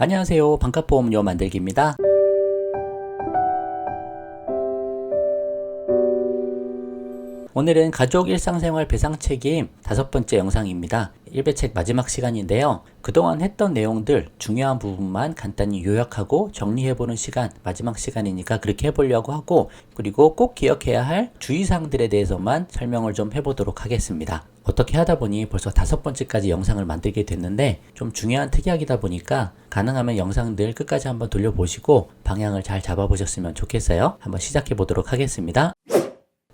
안녕하세요. 반값보험료 만들기입니다. 오늘은 가족 일상생활 배상 책임 5번째 영상입니다. 1배책 마지막 시간인데요. 그동안 했던 내용들 중요한 부분만 간단히 요약하고 정리해보는 시간, 마지막 시간이니까 그렇게 해보려고 하고, 그리고 꼭 기억해야 할 주의사항들에 대해서만 설명을 좀 해보도록 하겠습니다. 어떻게 하다 보니 벌써 5번째까지 영상을 만들게 됐는데 좀 중요한 특약이다 보니까 가능하면 영상들 끝까지 한번 돌려보시고 방향을 잘 잡아보셨으면 좋겠어요. 한번 시작해 보도록 하겠습니다.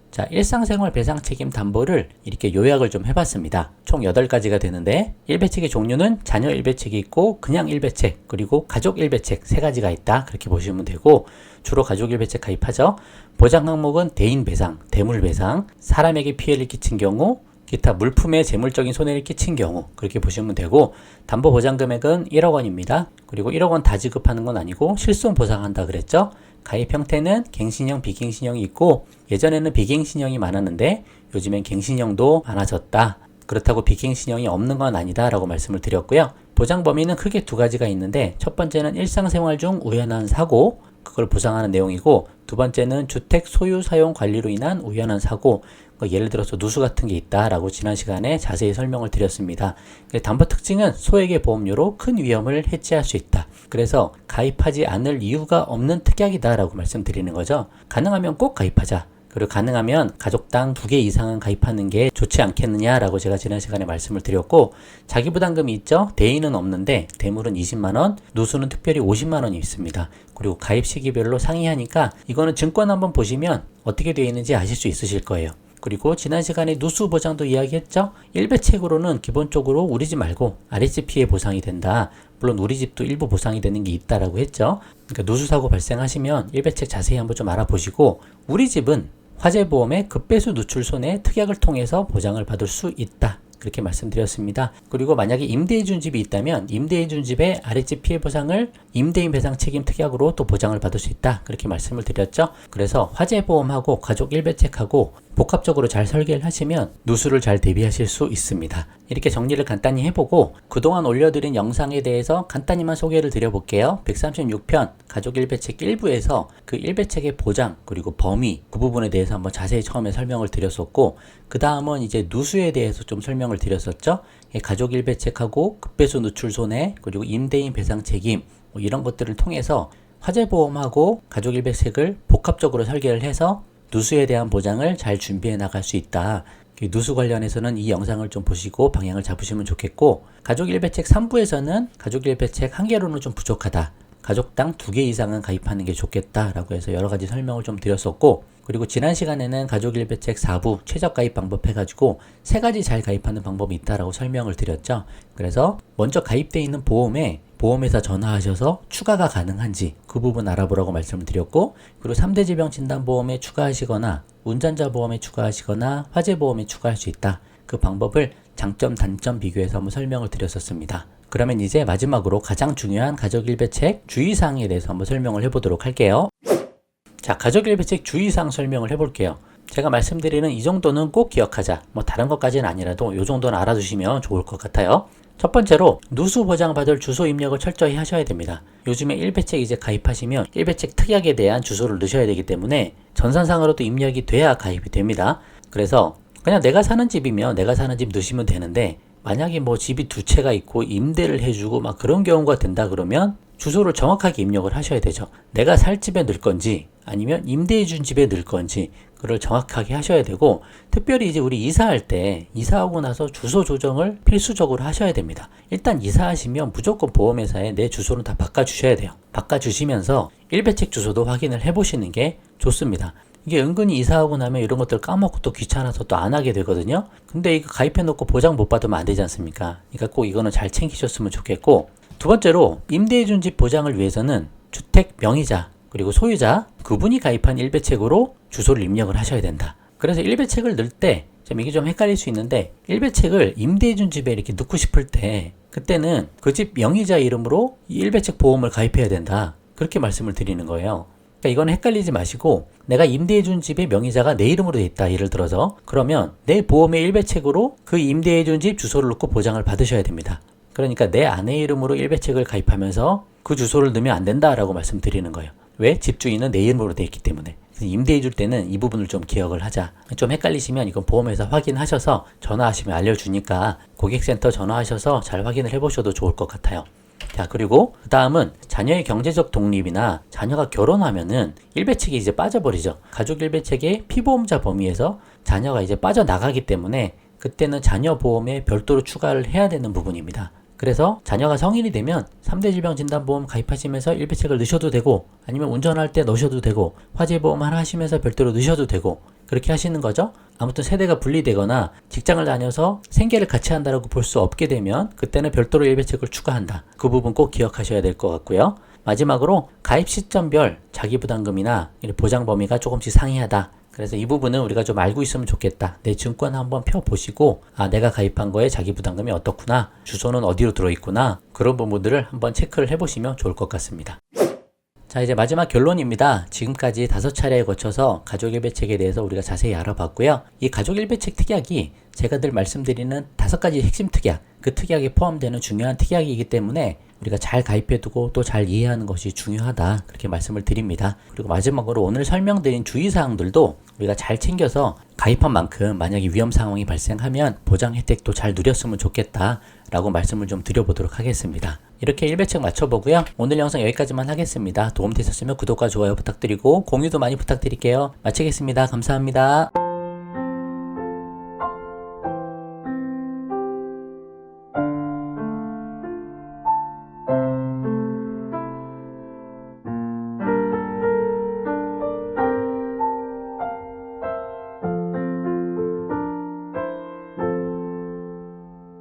자, 일상생활 배상 책임 담보를 이렇게 요약을 좀 해봤습니다. 총 8가지가 되는데 1배책의 종류는 자녀 1배책이 있고 그냥 1배책, 그리고 가족 1배책 3가지가 있다. 그렇게 보시면 되고, 주로 가족 1배책 가입하죠. 보장 항목은 대인 배상, 대물 배상, 사람에게 피해를 끼친 경우, 기타 물품에 재물적인 손해를 끼친 경우, 그렇게 보시면 되고, 담보 보장 금액은 1억 원입니다. 그리고 1억 원 다 지급하는 건 아니고 실손 보상한다 그랬죠. 가입 형태는 갱신형, 비갱신형이 있고, 예전에는 비갱신형이 많았는데 요즘엔 갱신형도 많아졌다. 그렇다고 비갱신형이 없는 건 아니다 라고 말씀을 드렸고요. 보장 범위는 크게 2가지가 있는데, 첫 번째는 일상생활 중 우연한 사고, 그걸 보상하는 내용이고, 두 번째는 주택 소유 사용 관리로 인한 우연한 사고, 예를 들어서 누수 같은 게 있다 라고 지난 시간에 자세히 설명을 드렸습니다. 담보 특징은 소액의 보험료로 큰 위험을 해지할 수 있다. 그래서 가입하지 않을 이유가 없는 특약이다 라고 말씀드리는 거죠. 가능하면 꼭 가입하자. 그리고 가능하면 가족당 2개 이상은 가입하는 게 좋지 않겠느냐 라고 제가 지난 시간에 말씀을 드렸고, 자기부담금이 있죠. 대인은 없는데 대물은 20만원, 누수는 특별히 50만원이 있습니다. 그리고 가입 시기별로 상이하니까 이거는 증권 한번 보시면 어떻게 되어 있는지 아실 수 있으실 거예요. 그리고 지난 시간에 누수 보장도 이야기했죠. 1배책으로는 기본적으로 우리 집 말고 아래 집 피해 보상이 된다. 물론 우리 집도 일부 보상이 되는 게 있다라고 했죠. 그러니까 누수 사고 발생하시면 1배책 자세히 한번 좀 알아보시고, 우리 집은 화재보험의 급배수 누출 손해 특약을 통해서 보장을 받을 수 있다. 그렇게 말씀드렸습니다. 그리고 만약에 임대해준 집이 있다면 임대해준 집의 아랫집 피해 보상을 임대인 배상 책임 특약으로 또 보장을 받을 수 있다. 그렇게 말씀을 드렸죠. 그래서 화재보험하고 가족 1배책하고 복합적으로 잘 설계를 하시면 누수를 잘 대비하실 수 있습니다. 이렇게 정리를 간단히 해보고, 그동안 올려드린 영상에 대해서 간단히만 소개를 드려볼게요. 136편 가족 1배책 1부에서 그 1배책의 보장 그리고 범위, 그 부분에 대해서 한번 자세히 처음에 설명을 드렸었고, 그 다음은 이제 누수에 대해서 좀 설명을 드렸었죠. 가족 1배책하고 급배수 누출 손해 그리고 임대인 배상 책임, 이런 것들을 통해서 화재보험하고 가족 1배책을 복합적으로 설계를 해서 누수에 대한 보장을 잘 준비해 나갈 수 있다. 누수 관련해서는 이 영상을 좀 보시고 방향을 잡으시면 좋겠고, 가족 1배책 3부에서는 가족 1배책 1개로는 좀 부족하다. 가족당 2개 이상은 가입하는 게 좋겠다 라고 해서 여러가지 설명을 좀 드렸었고, 그리고 지난 시간에는 가족 1배책 4부 최적 가입 방법 해가지고 3가지 잘 가입하는 방법이 있다라고 설명을 드렸죠. 그래서 먼저 가입되어 있는 보험에 보험회사 전화하셔서 추가가 가능한지 그 부분 알아보라고 말씀을 드렸고, 그리고 3대 질병 진단보험에 추가하시거나 운전자 보험에 추가하시거나 화재보험에 추가할 수 있다. 그 방법을 장점 단점 비교해서 한번 설명을 드렸었습니다. 그러면 이제 마지막으로 가장 중요한 가족 1배책 주의사항에 대해서 한번 설명을 해보도록 할게요. 자, 가족 1배책 주의사항 설명을 해볼게요. 제가 말씀드리는 이 정도는 꼭 기억하자. 다른 것까지는 아니라도 이 정도는 알아두시면 좋을 것 같아요. 첫 번째로 누수 보장받을 주소 입력을 철저히 하셔야 됩니다. 요즘에 1배책 이제 가입하시면 1배책 특약에 대한 주소를 넣으셔야 되기 때문에 전산상으로도 입력이 돼야 가입이 됩니다. 그래서 그냥 내가 사는 집이면 내가 사는 집 넣으시면 되는데, 만약에 집이 2채가 있고 임대를 해주고 막 그런 경우가 된다 그러면 주소를 정확하게 입력을 하셔야 되죠. 내가 살 집에 넣을 건지 아니면 임대해준 집에 넣을 건지 그걸 정확하게 하셔야 되고, 특별히 이제 우리 이사할 때 이사하고 나서 주소 조정을 필수적으로 하셔야 됩니다. 일단 이사하시면 무조건 보험회사에 내 주소는 다 바꿔주셔야 돼요. 바꿔주시면서 1배책 주소도 확인을 해보시는 게 좋습니다. 이게 은근히 이사하고 나면 이런 것들 까먹고 또 귀찮아서 또 안 하게 되거든요. 근데 이거 가입해놓고 보장 못 받으면 안 되지 않습니까? 그러니까 꼭 이거는 잘 챙기셨으면 좋겠고, 두 번째로 임대해준 집 보장을 위해서는 주택 명의자 그리고 소유자 그분이 가입한 1배책으로 주소를 입력을 하셔야 된다. 그래서 1배책을 넣을 때 이게 좀 헷갈릴 수 있는데, 1배책을 임대해준 집에 이렇게 넣고 싶을 때 그때는 그 집 명의자 이름으로 이 1배책 보험을 가입해야 된다. 그렇게 말씀을 드리는 거예요. 그러니까 이건 헷갈리지 마시고, 내가 임대해준 집의 명의자가 내 이름으로 돼 있다 예를 들어서, 그러면 내 보험의 1배책으로 그 임대해준 집 주소를 넣고 보장을 받으셔야 됩니다. 그러니까 내 아내 이름으로 1배책을 가입하면서 그 주소를 넣으면 안 된다라고 말씀드리는 거예요. 왜? 집주인은 내 이름으로 되어 있기 때문에. 임대해 줄 때는 이 부분을 좀 기억을 하자. 좀 헷갈리시면 이건 보험회사 확인하셔서 전화하시면 알려주니까 고객센터 전화하셔서 잘 확인을 해보셔도 좋을 것 같아요. 자, 그리고 그 다음은 자녀의 경제적 독립이나 자녀가 결혼하면은 일배책이 이제 빠져버리죠. 가족 일배책의 피보험자 범위에서 자녀가 이제 빠져나가기 때문에 그때는 자녀 보험에 별도로 추가를 해야 되는 부분입니다. 그래서 자녀가 성인이 되면 3대 질병진단보험 가입하시면서 일배책을 넣으셔도 되고, 아니면 운전할 때 넣으셔도 되고, 화재보험 하나 하시면서 별도로 넣으셔도 되고, 그렇게 하시는 거죠. 아무튼 세대가 분리되거나 직장을 다녀서 생계를 같이 한다라고 볼 수 없게 되면 그때는 별도로 일배책을 추가한다. 그 부분 꼭 기억하셔야 될 것 같고요. 마지막으로 가입 시점별 자기부담금이나 보장 범위가 조금씩 상이하다. 그래서 이 부분은 우리가 좀 알고 있으면 좋겠다. 내 증권 한번 펴보시고, 아, 내가 가입한 거에 자기부담금이 어떻구나, 주소는 어디로 들어있구나, 그런 부분들을 한번 체크를 해보시면 좋을 것 같습니다. 자, 이제 마지막 결론입니다. 지금까지 5차례에 거쳐서 가족 일배책에 대해서 우리가 자세히 알아봤고요. 이 가족 일배책 특약이 제가 늘 말씀드리는 5가지 핵심 특약, 그 특약에 포함되는 중요한 특약이기 때문에 우리가 잘 가입해두고 또 잘 이해하는 것이 중요하다, 그렇게 말씀을 드립니다. 그리고 마지막으로 오늘 설명드린 주의사항들도 우리가 잘 챙겨서 가입한 만큼 만약에 위험 상황이 발생하면 보장 혜택도 잘 누렸으면 좋겠다 라고 말씀을 좀 드려보도록 하겠습니다. 이렇게 일배책 맞춰보고요. 오늘 영상 여기까지만 하겠습니다. 도움되셨으면 구독과 좋아요 부탁드리고 공유도 많이 부탁드릴게요. 마치겠습니다. 감사합니다.